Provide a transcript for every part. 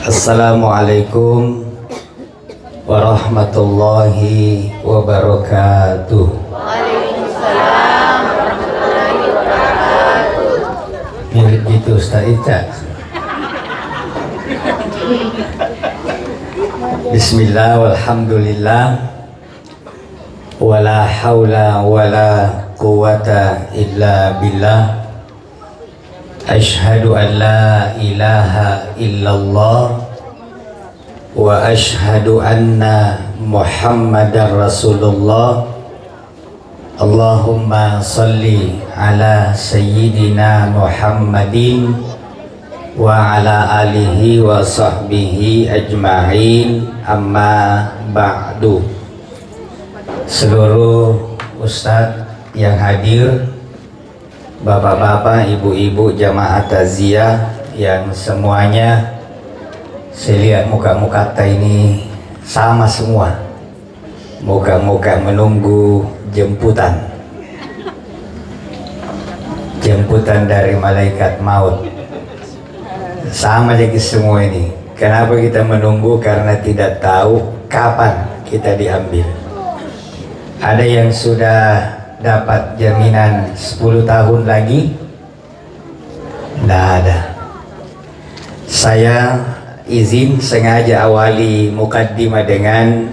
Assalamualaikum warahmatullahi wabarakatuh. Waalaikumsalam warahmatullahi wabarakatuh. Mirip gitu Ustaz Ica. Bismillah walhamdulillah wala haula wala quwata illa billah. Ashhadu an la ilaha illallah wa ashhadu anna Muhammadar Rasulullah. Allahumma salli ala sayyidina Muhammadin wa ala alihi wa sahbihi ajma'in, amma ba'du. Seluruh ustadz yang hadir, bapak-bapak, ibu-ibu, jamaah takziah yang semuanya, saya lihat muka-muka ini sama semua, muka-muka menunggu jemputan dari malaikat maut. Sama aja semua ini. Kenapa kita menunggu? Karena tidak tahu kapan kita diambil. Ada yang sudah dapat jaminan 10 tahun lagi? Tidak ada. Saya izin sengaja awali mukaddimah dengan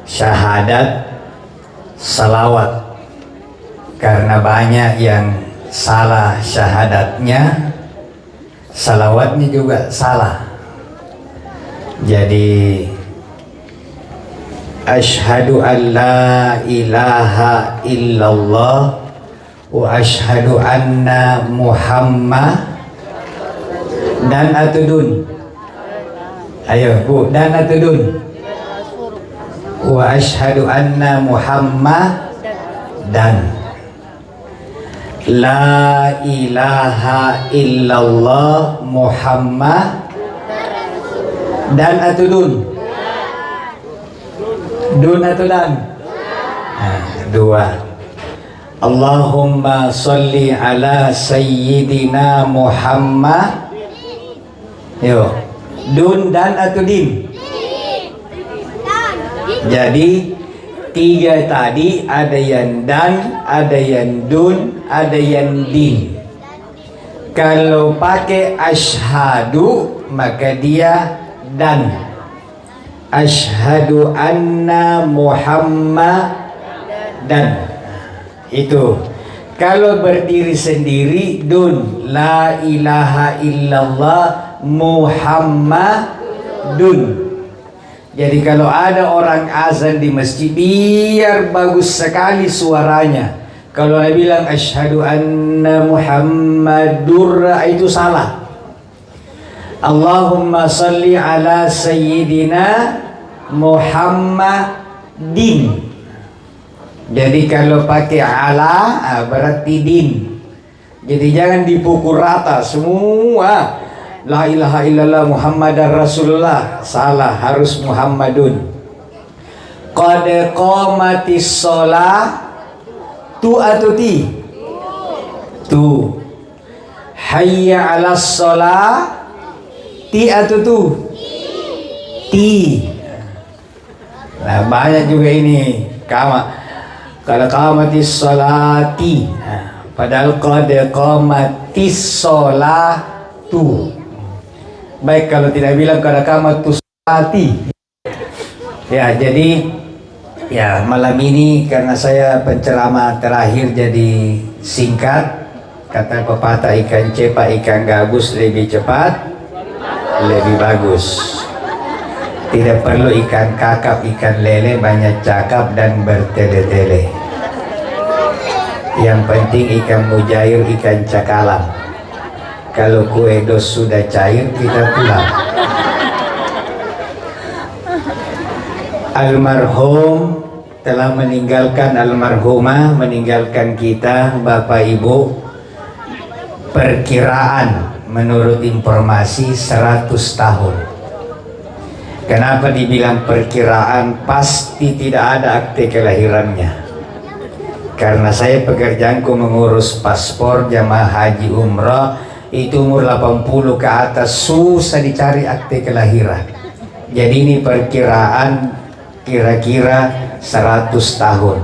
syahadat salawat, karena banyak yang salah syahadatnya, salawatnya juga salah. Jadi asyhadu an la ilaha illallah wa asyhadu anna Muhammad dan atudun. Ayo Bu, dan atudun. Wa asyhadu anna Muhammad dan la ilaha illallah Muhammad dan atudun. Dun atau dan? Dua. Allahumma salli ala sayyidina Muhammad. Yo, dun dan atau din? Jadi tiga tadi, ada yang dan, ada yang dun, ada yang din. Kalau pakai asyhadu maka dia dan. Asyhadu anna Muhammad dan itu. Kalau berdiri sendiri dun, la ilaha illallah Muhammadun. Jadi kalau ada orang azan di masjid, biar bagus sekali suaranya, kalau dia bilang asyhadu anna Muhammadur, itu salah. Allahumma salli ala sayyidina Muhammadin. Jadi kalau pakai ala berarti din. Jadi jangan dipukul rata semua. La ilaha illallah Muhammadar Rasulullah, salah, harus Muhammadun. Qad qamatis shalah, tu atau ti? Tu. Hayya 'alas shalah, ti atau tu? Ti. Nah, banyak juga ini kalau qamatis sholati, padahal qad qamatis sholatu. Baik kalau tidak bilang qad qamatus sholati. Ya, jadi ya malam ini karena saya penceramah terakhir jadi singkat. Kata pepatah, ikan cepat ikan gabus lebih cepat lebih bagus. Tidak perlu ikan kakap ikan lele banyak cakap dan bertele-tele. Yang penting ikan mujair ikan cakalang. Kalau kue dos sudah cair kita pulang. Almarhum telah meninggalkan, almarhumah meninggalkan kita, Bapak Ibu, perkiraan menurut informasi 100 tahun. Kenapa dibilang perkiraan? Pasti tidak ada akte kelahirannya. Karena saya pekerjaanku mengurus paspor jamaah haji umrah itu umur 80 ke atas susah dicari akte kelahiran. Jadi ini perkiraan kira-kira 100 tahun.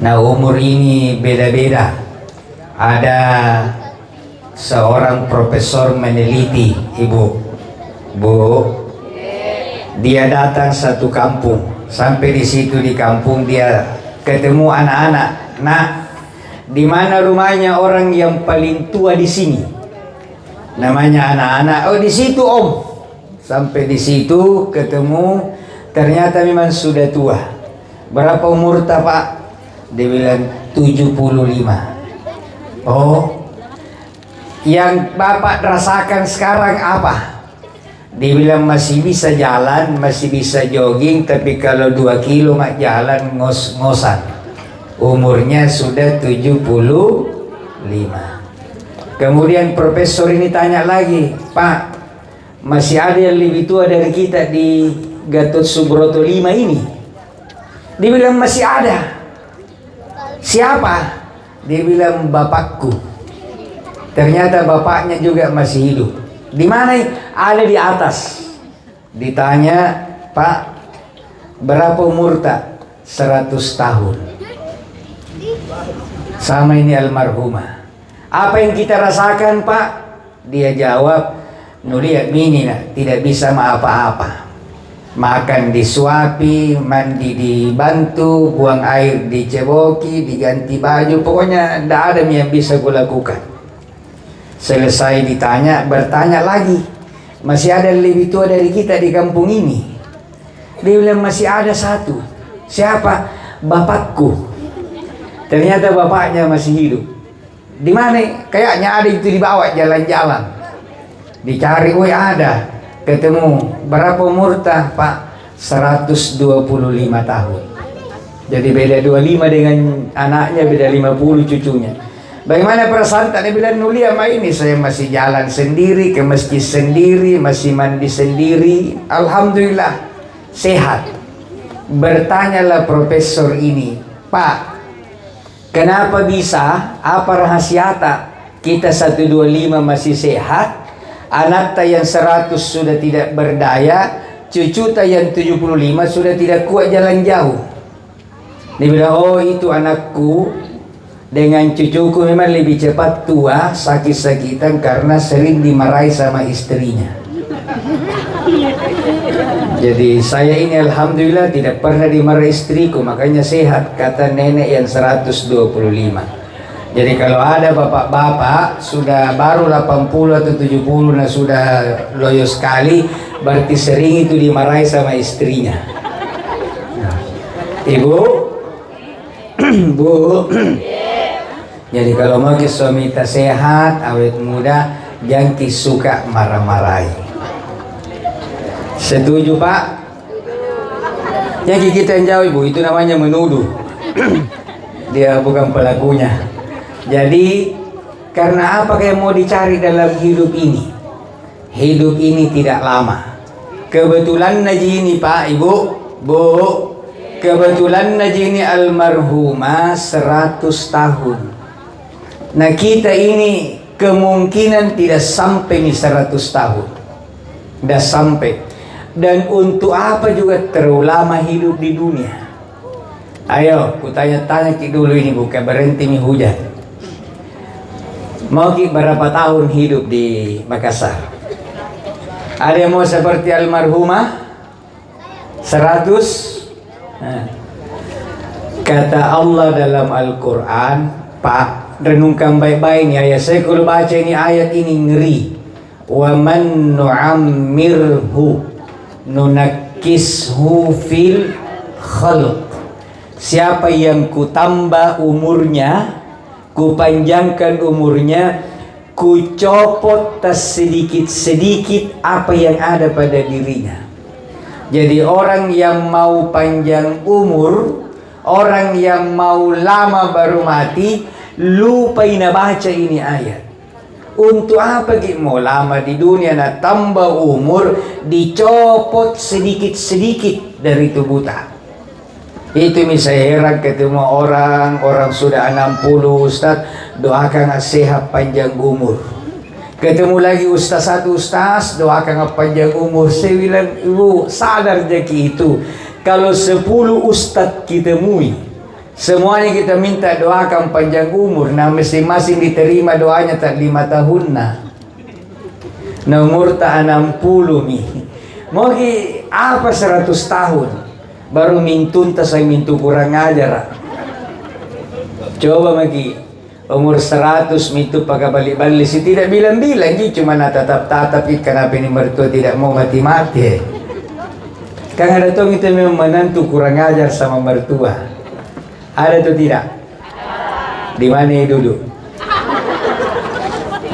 Nah, umur ini beda-beda. Ada seorang profesor meneliti, Bu, dia datang satu kampung. Sampai di situ di kampung dia ketemu anak-anak. Nah, di mana rumahnya orang yang paling tua di sini? Namanya anak-anak. Oh, di situ Om. Sampai di situ ketemu, ternyata memang sudah tua. Berapa umur tak Pak? Dia bilang 75. Oh, yang Bapak rasakan sekarang apa? Dia bilang masih bisa jalan, masih bisa jogging, tapi kalau 2 kilo mak jalan ngos-ngosan. Umurnya sudah 75. Kemudian profesor ini tanya lagi, Pak, masih ada yang lebih tua dari kita di Gatot Subroto 5 ini? Dia bilang masih ada. Siapa? Dia bilang bapakku. Ternyata bapaknya juga masih hidup. Di mana? Ada di atas. Ditanya, Pak, berapa umur tak? 100 tahun. Sama ini almarhumah. Apa yang kita rasakan, Pak? Dia jawab, nuliat mini nak, tidak bisa apa-apa. Makan disuapi, mandi dibantu, buang air diceboki, diganti baju, pokoknya tidak ada yang bisa kulakukan. Selesai ditanya, bertanya lagi, masih ada yang lebih tua dari kita di kampung ini? Dia bilang masih ada satu. Siapa? Bapakku. Ternyata bapaknya masih hidup. Di mana? Kayaknya ada itu dibawa jalan-jalan. Dicari, woi ada. Ketemu, berapa umur tah Pak? 125 tahun. Jadi beda 25 dengan anaknya, beda 50 cucunya. Bagaimana perasaan tak? Dia bilang, Nulia ma ini saya masih jalan sendiri, ke masjid sendiri, masih mandi sendiri. Alhamdulillah sehat. Bertanyalah profesor ini, Pak, kenapa bisa? Apa rahasia tak? Kita 125 masih sehat, anak ta yang 100 sudah tidak berdaya, cucu ta yang 75 sudah tidak kuat jalan jauh. Dia bilang, oh itu anakku dengan cucuku memang lebih cepat tua, sakit-sakitan karena sering dimarahi sama istrinya. Jadi saya ini alhamdulillah tidak pernah dimarahi istriku, makanya sehat, kata nenek yang 125. Jadi kalau ada bapak-bapak sudah baru 80 atau 70 nah sudah loyo sekali, berarti sering itu dimarahi sama istrinya. Ibu, Bu, jadi kalau mau suami kita sehat, awet muda, jangan suka marah-marahi. Setuju Pak? Yang kita yang jauh Ibu, itu namanya menuduh. Dia bukan pelakunya. Jadi karena apa yang mau dicari dalam hidup ini? Hidup ini tidak lama. Kebetulan Naji ini Pak, Ibu, Bu, kebetulan Naji ini almarhumah 100 tahun. Nah kita ini kemungkinan tidak sampai nih 100 tahun. Tidak sampai. Dan untuk apa juga terlalu lama hidup di dunia? Ayo, kutanya-tanya dulu ini bukan berhenti nih hujan. Mau berapa tahun hidup di Makassar? Ada yang mau seperti almarhumah? 100? Nah. Kata Allah dalam Al-Quran, Pak, renungkan baik-baik nih ayat. Saya kalau baca ini ayat ini ngeri. Wa man nu'ammirhu nunakkishu fil khalq. Siapa yang kutambah umurnya, kupanjangkan umurnya, kucopot tas sedikit-sedikit apa yang ada pada dirinya. Jadi orang yang mau panjang umur, orang yang mau lama baru mati, lupa ina baca ini ayat. Untuk apa kita mau lama di dunia, nak tambah umur, dicopot sedikit-sedikit dari tubuh kita. Itu misalnya heran ketemu orang sudah 60 Ustaz, doakan sehat panjang umur. Ketemu lagi ustaz satu ustaz, doakan panjang umur. Saya bilang, ibu sadar jeki itu. Kalau 10 ustaz kita temui, semuanya kita minta doakan panjang umur. Nah masing-masing diterima doanya tak 5 tahun nah. Nah umur tak 60 nih. Mau apa 100 tahun? Baru mintun tas saya mintu kurang ajar. Coba maki umur 100 mintu pakai balik-balik si tidak bilang-bilang ji cuma tatap-tatap kenapa ini mertua tidak mau mati-mati. Kan ada tuh itu memang menantu kurang ajar sama mertua. Ada atau tidak? Di mana duduk?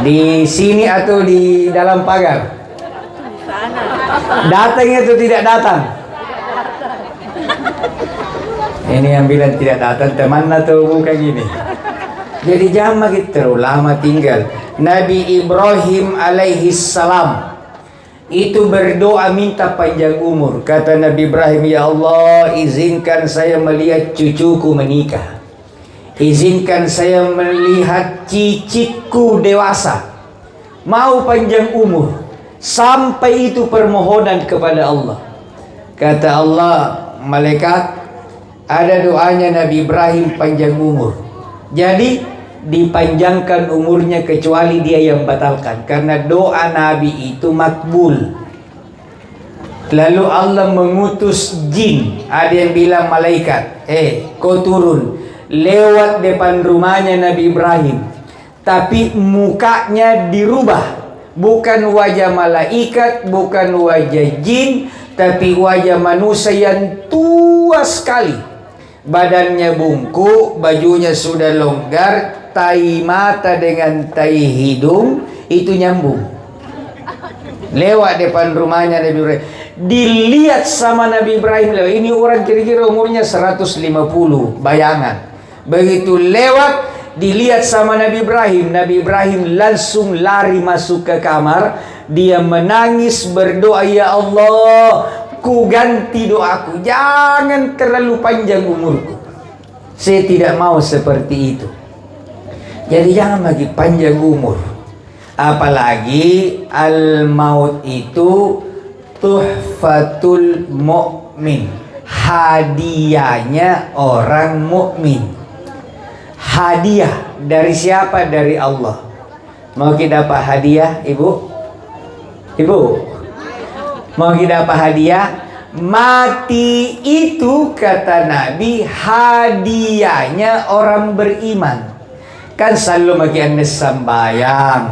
Di sini atau di dalam pagar? Datang atau tidak datang? Ini yang bilang tidak datang teman atau bukan gini. Jadi jangan gitu terlalu lama tinggal. Nabi Ibrahim alaihi salam itu berdoa minta panjang umur. Kata Nabi Ibrahim, ya Allah izinkan saya melihat cucuku menikah, izinkan saya melihat cicitku dewasa, mau panjang umur. Sampai itu permohonan kepada Allah. Kata Allah, malaikat, ada doanya Nabi Ibrahim panjang umur. Jadi dipanjangkan umurnya kecuali dia yang batalkan, karena doa Nabi itu makbul. Lalu Allah mengutus jin, ada yang bilang malaikat, kau turun lewat depan rumahnya Nabi Ibrahim, tapi mukanya dirubah, bukan wajah malaikat, bukan wajah jin, tapi wajah manusia yang tua sekali. Badannya bungkuk, bajunya sudah longgar, tai mata dengan tai hidung itu nyambung. Lewat depan rumahnya Nabi Ibrahim, dilihat sama Nabi Ibrahim. Ini orang kira-kira umurnya 150, bayangan. Begitu lewat, dilihat sama Nabi Ibrahim. Nabi Ibrahim langsung lari masuk ke kamar. Dia menangis berdoa, ya Allah, ku ganti doaku, jangan terlalu panjang umurku. Saya tidak mau seperti itu. Jadi jangan bagi panjang umur. Apalagi al-maut itu tuhfatul mu'min, hadiahnya orang mukmin. Hadiah dari siapa? Dari Allah. Mau kita dapat hadiah, ibu? Ibu, mau kita dapat hadiah? Mati itu kata Nabi hadiahnya orang beriman. Kan selalu maki anda sembayang,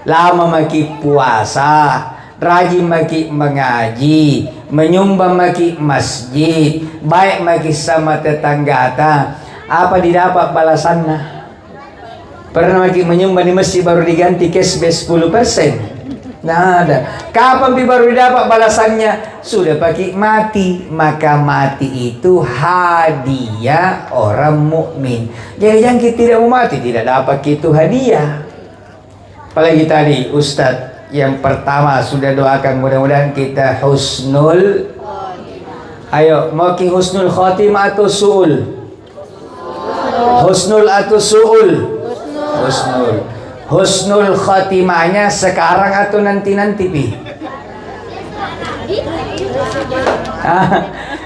lama maki puasa, rajin maki mengaji, menyumbang maki masjid, baik maki sama tetangga. Apa didapat balasannya? Pernah maki menyumbang di masjid baru diganti cashback 10%. Nah, ada. Kapan baru dapat balasannya? Sudah pakai mati. Maka mati itu hadiah orang mukmin. Jadi yang kita tidak mau mati tidak dapat itu hadiah. Apalagi tadi Ustadz yang pertama sudah doakan, mudah-mudahan kita husnul. Ayo, mau ki husnul khotimah atau suul? Husnul atau suul? Husnul. Husnul khatimahnya sekarang atau nanti-nanti pi?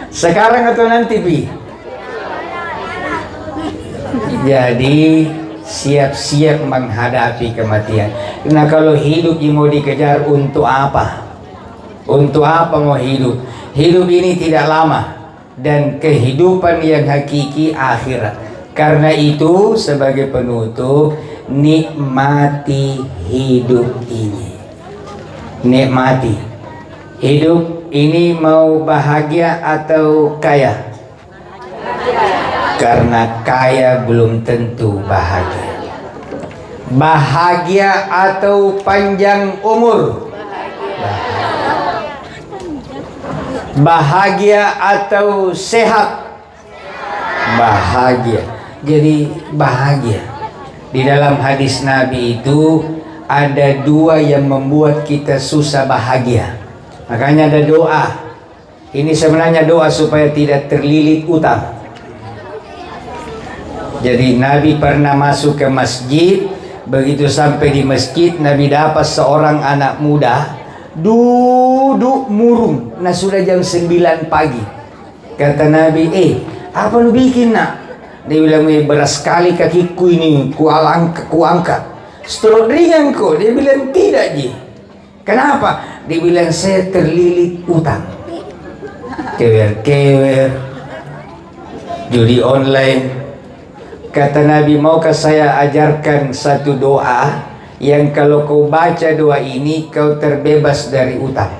Sekarang atau nanti pi? Jadi siap-siap menghadapi kematian. Nah kalau hidup mau dikejar untuk apa? Untuk apa mau hidup? Hidup ini tidak lama, dan kehidupan yang hakiki akhirat. Karena itu sebagai penutup, nikmati hidup ini. Nikmati hidup ini. Mau bahagia atau kaya? Karena kaya belum tentu bahagia. Bahagia atau panjang umur? Bahagia atau sehat? Bahagia. Jadi bahagia. Di dalam hadis Nabi itu ada dua yang membuat kita susah bahagia. Makanya ada doa. Ini sebenarnya doa supaya tidak terlilit utang. Jadi Nabi pernah masuk ke masjid. Begitu sampai di masjid, Nabi dapat seorang anak muda duduk murung. Nah sudah jam 9 pagi. Kata Nabi, apa lu bikin nak? Dia bilang, beras sekali kakiku ini, kuangkat. Stroke ringan kok. Dia bilang, tidak Ji. Kenapa? Dia bilang, saya terlilit utang. Kewer-kewer, judi online. Kata Nabi, maukah saya ajarkan satu doa yang kalau kau baca doa ini kau terbebas dari utang?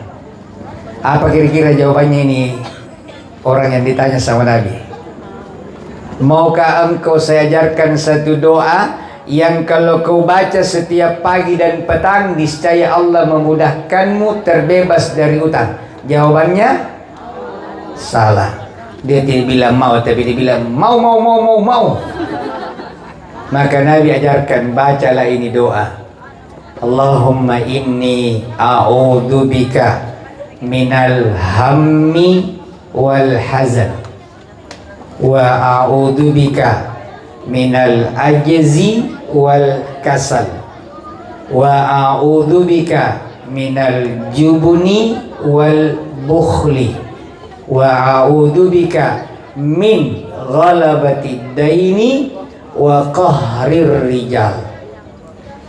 Apa kira-kira jawabannya ini orang yang ditanya sama Nabi? Maukah engkau saya ajarkan satu doa yang kalau kau baca setiap pagi dan petang niscaya Allah memudahkanmu terbebas dari utang? Jawabannya salah. Dia tidak bilang mau, tapi dia bilang mau. Maka Nabi ajarkan, bacalah ini doa. Allahumma inni a'udzubika minal hammi wal hazan wa a'udzubika minal ajzi wal kasal wa a'udzubika minal jubni wal bukhli wa a'udzubika min ghalabatid daini wa qahrir rijal.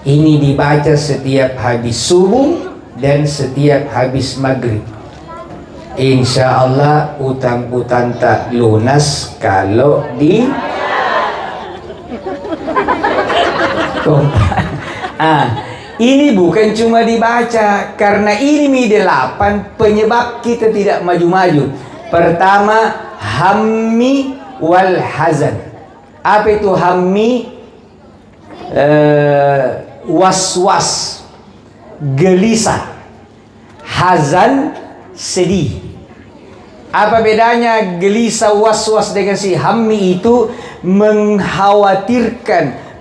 Ini dibaca setiap habis subuh dan setiap habis maghrib. Insya Allah utang-utang tak lunas kalau di ini bukan cuma dibaca, karena ini 8 penyebab kita tidak maju-maju. Pertama, hammi wal hazan. Apa itu hammi? Was-was, gelisah. Hazan, sedih. Apa bedanya gelisah, was-was dengan si hammi? Itu mengkhawatirkan,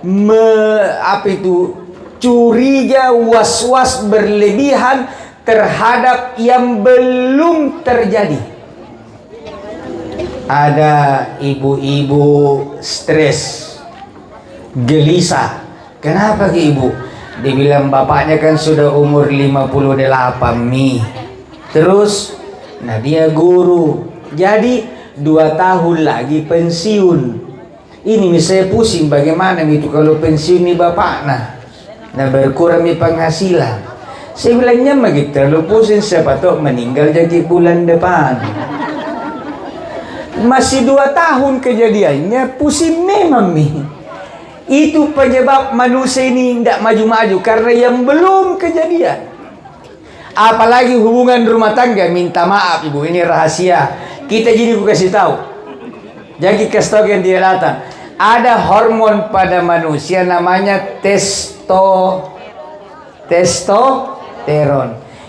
curiga, was-was berlebihan terhadap yang belum terjadi. Ada ibu-ibu stres, gelisah. Kenapa ke ibu? Dia bilang bapaknya kan sudah umur 58 Mi. Terus, nah dia guru. Jadi 2 tahun lagi pensiun. Ini saya pusing bagaimana itu kalau pensiun nih bapak. Nah berkurang nih penghasilan. Saya bilangnya begitu, terlalu pusing, siapa tahu meninggal jadi bulan depan. Masih 2 tahun kejadiannya, pusing memang nih. Itu penyebab manusia ini tidak maju-maju, karena yang belum kejadian. Apalagi hubungan rumah tangga, minta maaf ibu, ini rahasia. Kita jadi aku kasih tahu. Jadi kasih tahu yang dia datang. Ada hormon pada manusia namanya testosteron.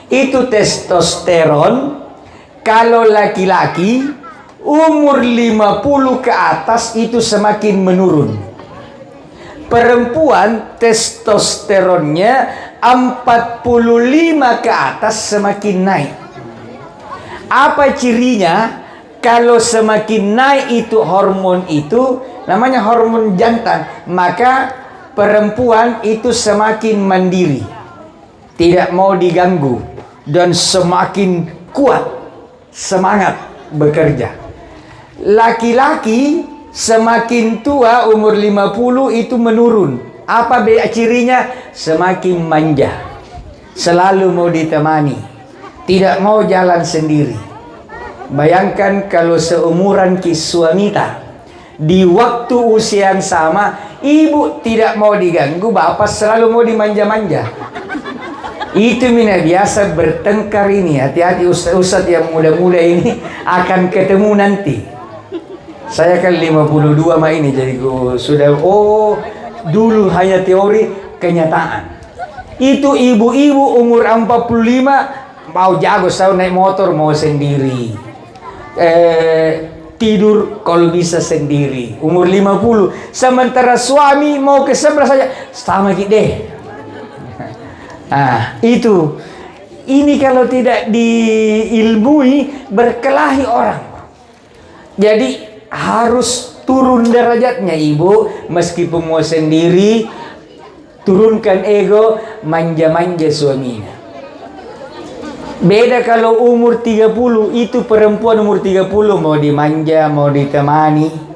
Itu testosteron kalau laki-laki umur 50 ke atas itu semakin menurun. Perempuan testosteronnya 45 ke atas semakin naik. Apa cirinya? Kalau semakin naik itu hormon itu namanya hormon jantan, maka perempuan itu semakin mandiri, tidak mau diganggu, dan semakin kuat semangat bekerja. Laki-laki semakin tua umur 50 itu menurun. Apa cirinya? Semakin manja, selalu mau ditemani, tidak mau jalan sendiri. Bayangkan kalau seumuran kiswanita, di waktu usia yang sama, ibu tidak mau diganggu, bapak selalu mau dimanja-manja. Itu mina biasa bertengkar ini. Hati-hati ustaz-ustaz yang muda-muda ini akan ketemu nanti. Saya kan 52 mah ini, jadi sudah dulu hanya teori, kenyataan. Itu ibu-ibu umur 45 mau jago, saya naik motor mau sendiri. Tidur kalau bisa sendiri, umur 50. Sementara suami mau ke sebelah saja, sama kita deh. Itu. Ini kalau tidak diilmui berkelahi orang. Jadi harus turun derajatnya ibu, meskipun mau sendiri, turunkan ego, manja-manja suaminya. Beda kalau umur 30, itu perempuan umur 30 mau dimanja, mau ditemani.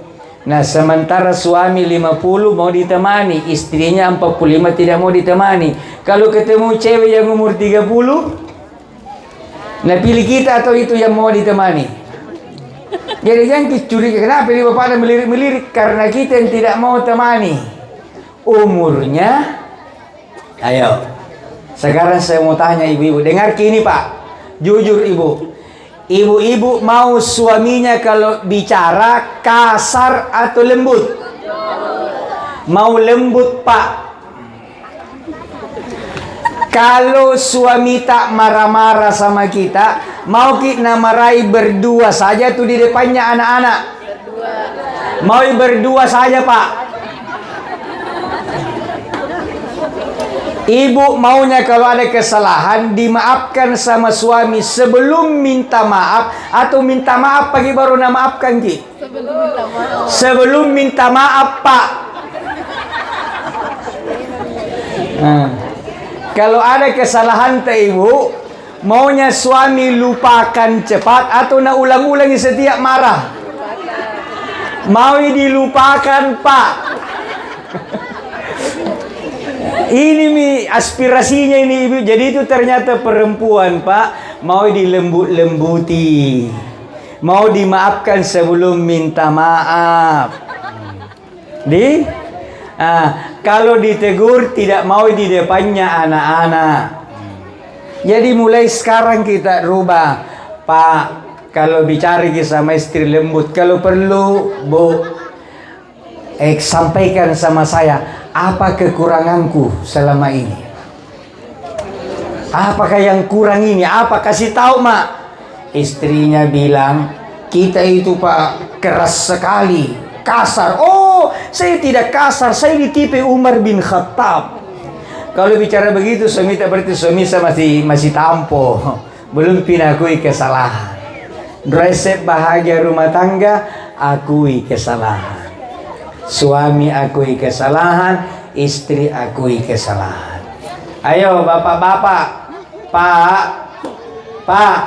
Nah, sementara suami 50 mau ditemani, istrinya 45 tidak mau ditemani. Kalau ketemu cewek yang umur 30, nah pilih kita atau itu yang mau ditemani? Jadi jangan curiga, kenapa ini bapak ada melirik-melirik? Karena kita yang tidak mau temani. Umurnya, ayo. Sekarang saya mau tanya ibu-ibu, dengar kini pak, jujur ibu. Ibu-ibu mau suaminya kalau bicara kasar atau lembut? Mau lembut pak. Kalau suami tak marah-marah sama kita, mau kita marahi berdua saja tuh di depannya anak-anak. Mau berdua saja pak. Ibu maunya kalau ada kesalahan dimaafkan sama suami sebelum minta maaf, atau minta maaf pagi baru nak maafkan ki? Sebelum minta maaf pak. Kalau ada kesalahan teh ibu, maunya suami lupakan cepat atau nak ulang-ulangi setiap marah? Mau dilupakan pak. Ini aspirasinya ini ibu. Jadi itu ternyata perempuan pak mau dilembut-lembuti, mau dimaafkan sebelum minta maaf. Kalau ditegur tidak mau di depannya anak-anak. Jadi mulai sekarang kita rubah pak. Kalau bicara sama istri lembut, kalau perlu bu, sampaikan sama saya apa kekuranganku selama ini. Apakah yang kurang ini? Apa kasih tahu mak? Istrinya bilang kita itu pak keras sekali, kasar. Oh, saya tidak kasar, saya ditipu Umar bin Khattab. Kalau bicara begitu suami tak berarti suami saya masih tampo, belum pinakui kesalahan. Resep bahagia rumah tangga, akui kesalahan. Suami akui kesalahan, istri akui kesalahan. Ayo bapak-bapak, pak,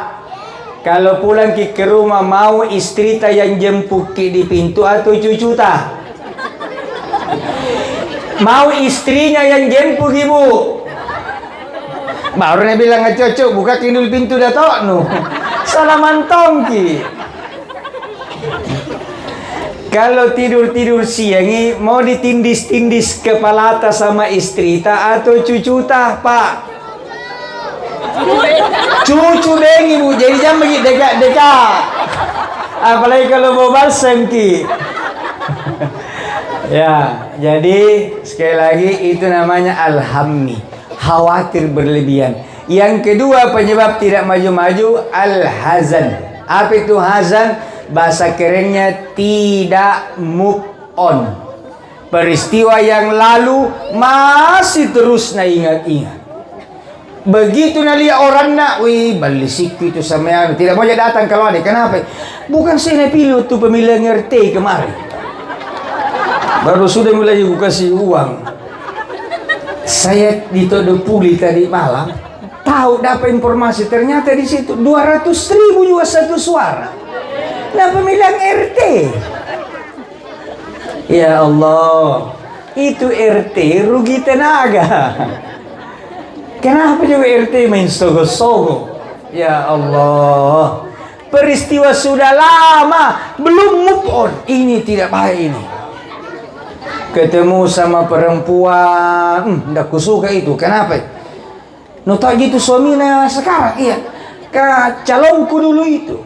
kalau pulang ke rumah mau istri ta yang jemput di pintu atau cucu ta? Mau istrinya yang jemput ibu? Baru dia bilang nggak cocok, buka kindul pintu dah tok nu. Salaman tongki. Kalau tidur siang mau ditindis-tindis kepala ta sama istri ta atau cucu ta pak? Cucu deng ibu, jadi jangan begitu dekat-dekat. Apalagi kalau mau balsam ki. Ya, jadi sekali lagi itu namanya alhammi, khawatir berlebihan. Yang kedua penyebab tidak maju-maju al-hazan. Apa itu hazan? Bahasa kerennya tidak move on. Peristiwa yang lalu masih terus na ingat-ingat. Begitu na lihat orang nak, wih balisik itu sama yang tidak mau datang kalau ada. Kenapa? Bukan saya pilih waktu pemilihan RT kemarin. Baru sudah mulai aku kasih uang. Saya dituduh puli tadi malam, tahu dapat informasi ternyata di situ 200.000 juga satu suara. Nah pemilihan RT. Ya Allah, itu RT rugi tenaga. Kenapa juga RT main sogo-sogo? Ya Allah, peristiwa sudah lama belum move on. Ini tidak baik ini. Ketemu sama perempuan, ndak kusuka itu. Kenapa? No tak gitu suaminya sekarang, iya. Calonku dulu itu.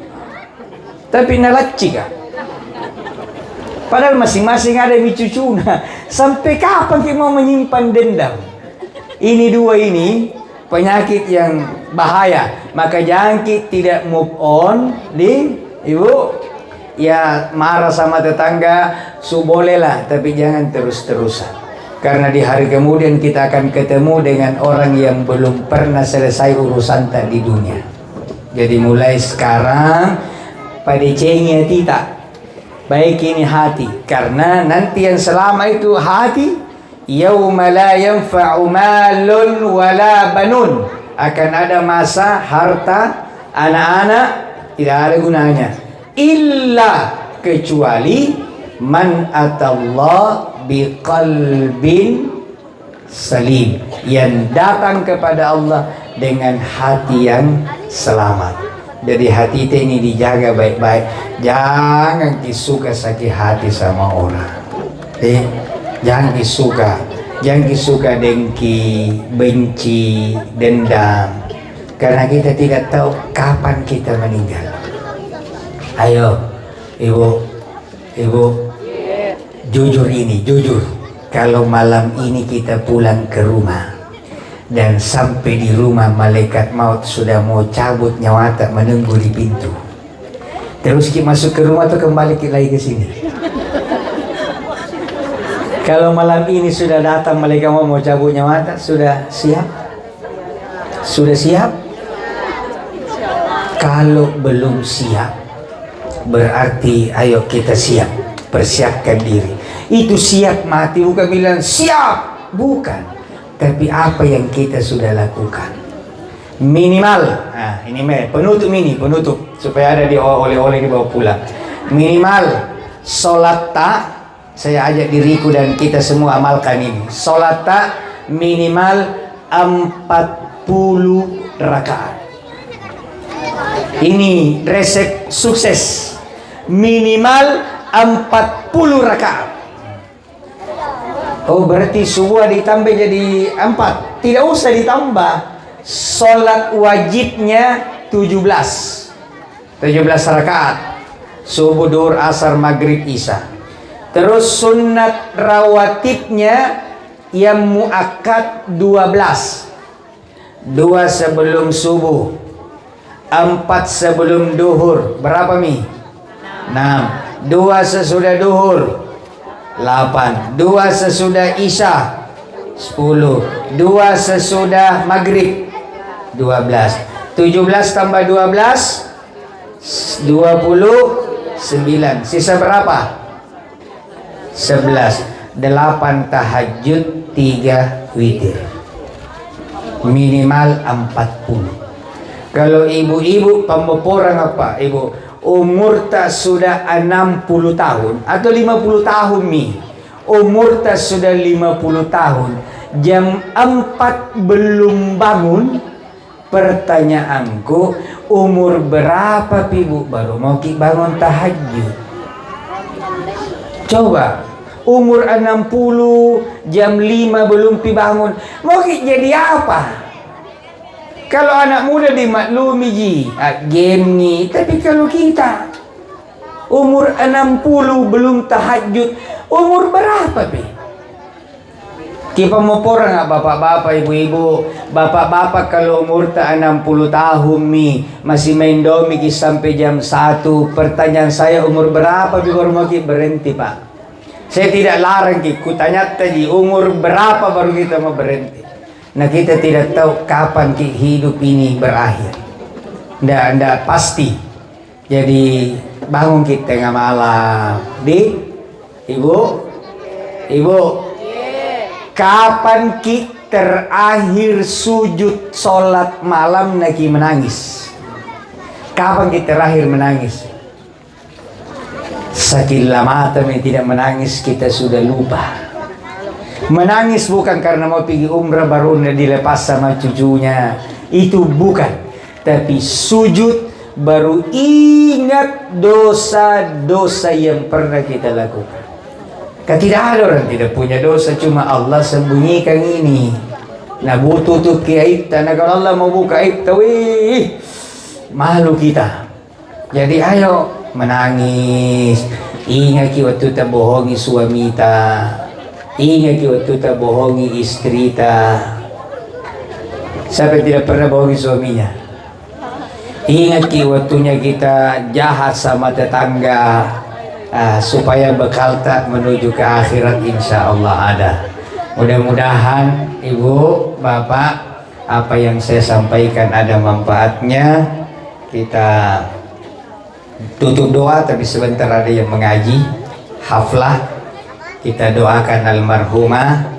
Tapi nalaci kah? Padahal masing-masing ada cucuna. Sampai kapan kita mau menyimpan dendam? Ini dua ini penyakit yang bahaya. Maka jangan kita tidak move on di ibu. Ya marah sama tetangga, bolehlah, tapi jangan terus-terusan. Karena di hari kemudian kita akan ketemu dengan orang yang belum pernah selesai urusan tadi dunia. Jadi mulai sekarang pada cengnya tidak. baik ini hati, karena nanti yang selama itu hati. Yauma la yanfa'u malun wala banun, akan ada masa harta, anak-anak tidak ada gunanya, illa kecuali man atallah biqalbin salim, yang datang kepada Allah dengan hati yang selamat. Jadi hati kita ini dijaga baik-baik, jangan disuka sakit hati sama orang. Jangan disuka dengki, benci, dendam, karena kita tidak tahu kapan kita meninggal. Ayo, ibu, jujur, kalau malam ini kita pulang ke rumah dan sampai di rumah malaikat maut sudah mau cabut nyawa, tak menunggu di pintu, terus kita masuk ke rumah atau kembali lagi ke sini? Kalau malam ini sudah datang malaikat mau cabut nyawa, sudah siap? Sudah siap? Kalau belum siap, berarti ayo kita siap, persiapkan diri. Itu siap mati bukan bilang siap, bukan. Tapi apa yang kita sudah lakukan. Minimal, ini penutup supaya ada di oleh-oleh dibawa pulang. Minimal sholat tak. Saya ajak diriku dan kita semua amalkan ini. Sholat minimal 40 rakaat. Ini resep sukses. Minimal 40 rakaat. Oh, berarti subuh ditambah jadi 4. Tidak usah ditambah. Sholat wajibnya 17 rakaat. Subuh, duhur, asar, maghrib, isya. Terus sunat rawatibnya yang muakkad 12. 2 sebelum subuh, 4 sebelum duhur. Berapa Mi? 6. 2 sesudah duhur, 8. 2 sesudah isya, 10. 2 sesudah maghrib, 12. 17 tambah 12, 29. Sisa berapa? 11. 8 tahajud, 3 witir. Minimal 40. Kalau ibu-ibu pemeporang apa? Ibu umur tak sudah 60 tahun atau 50 tahun Mi. Umur tak sudah 50 tahun, jam 4 belum bangun. Pertanyaanku, umur berapa ibu baru mau bangun tahajud? Coba, umur 60, jam 5 belum bangun, mau jadi apa? Kalau anak muda dimaklumi game ni, tapi kalau kita umur 60 belum tahajud, umur berapa Kita mau porang bapak-bapak, ibu-ibu, bapak-bapak kalau umur tak 60 tahun masih main domi sampai jam 1. Pertanyaan saya, umur berapa baru mau berhenti Pak? Saya tidak larang ku tanya tadi umur berapa baru kita mau berhenti. Nah, kita tidak tahu kapan hidup ini berakhir. Nggak pasti. Jadi bangun kita tengah malam. Ibu, kapan kita terakhir sujud sholat malam lagi menangis? Kapan kita terakhir menangis? Sakila mata tidak menangis, kita sudah lupa. Menangis bukan karena mau pergi umrah baru dilepas sama cucunya, itu bukan. Tapi sujud baru ingat dosa-dosa yang pernah kita lakukan. Kan tidak ada orang tidak punya dosa, cuma Allah sembunyikan ini. Nah, butuh aib, karena kalau Allah mau buka aib, malu kita. Jadi ayo menangis. Ingat waktu tak bohongi suami ta. Ingat waktu tak bohongi istri ta. Siapa yang tidak pernah bohongi suaminya? Ingat waktunya kita jahat sama tetangga. Supaya bekal tak menuju ke akhirat insya Allah ada. Mudah-mudahan ibu, bapak, apa yang saya sampaikan ada manfaatnya. Kita tutup doa, tapi sebentar ada yang mengaji haflah. Kita doakan almarhumah,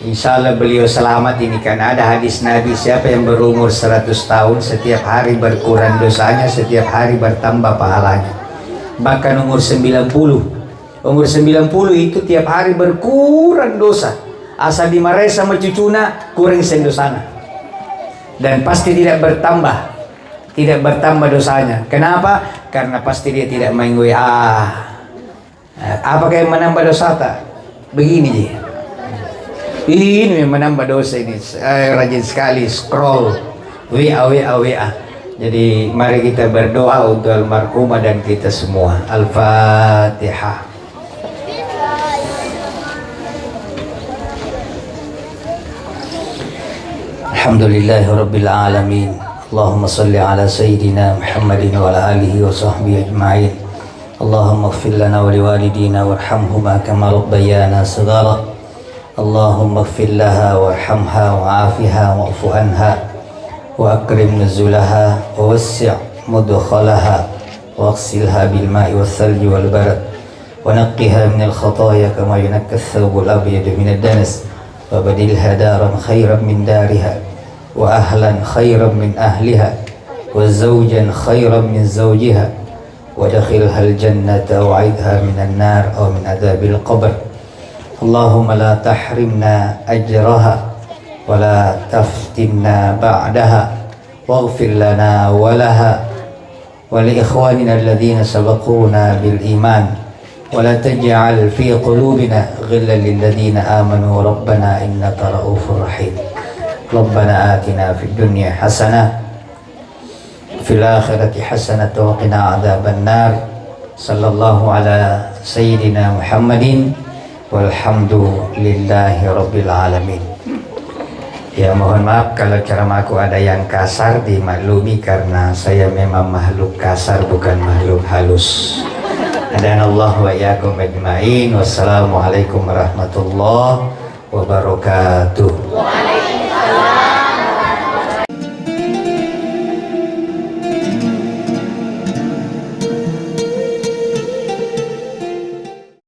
insya Allah beliau selamat ini, kan ada hadis Nabi, siapa yang berumur 100 tahun setiap hari berkurang dosanya, setiap hari bertambah pahalanya. Bahkan umur 90 itu tiap hari berkurang dosa, asal dimarahi sama cucuna kurang dosanya, dan pasti tidak bertambah dosanya. Kenapa? Karena pasti dia tidak main WA. Apakah yang menambah dosa tak? Begini je. Ini yang menambah dosa ini. Rajin sekali scroll WA. Jadi mari kita berdoa untuk almarhumah dan kita semua. Al-Fatihah. Alhamdulillahirabbil alamin. Allahumma salli ala sayyidina Muhammadin wa ala alihi wa sahbihi ajma'in. Allahumma ighfir lana wa liwalidina warhamhuma kama rabbayana shighara. Allahumma ighfir laha warhamha wa'afiha wa'fu anha wa akrim nuzulaha wa wassi' mudkhalaha waghsilha bil ma'i was salji wal barad wa naqqiha min al khataaya kama yunqqa ath-thawbu al abyad min ad-danas wa badilha daran khayran min dariha wa ahlan khayran min ahliha wa zawjan khayran min zawjiha وادخلها الجنة وعيدها من النار أو من عذاب القبر. اللهم لا تحرمنا أجرها ولا تفتنا بعدها واغفر لنا ولها ولإخواننا الذين سبقونا بالإيمان ولا تجعل في قلوبنا غلا للذين آمنوا ربنا إنك رؤوف رحيم. ربنا آتنا في الدنيا حسنة fil akhirati hasanatan wa qina adzabannar. Sallallahu ala sayyidina Muhammadin walhamdulillahi rabbil alamin. Ya, mohon maaf kalau ceramahku ada yang kasar, dimaklumi karena saya memang makhluk kasar, bukan makhluk halus. Adanallahu wa iyyakum ajmain. Wassalamualaikum warahmatullahi wabarakatuh.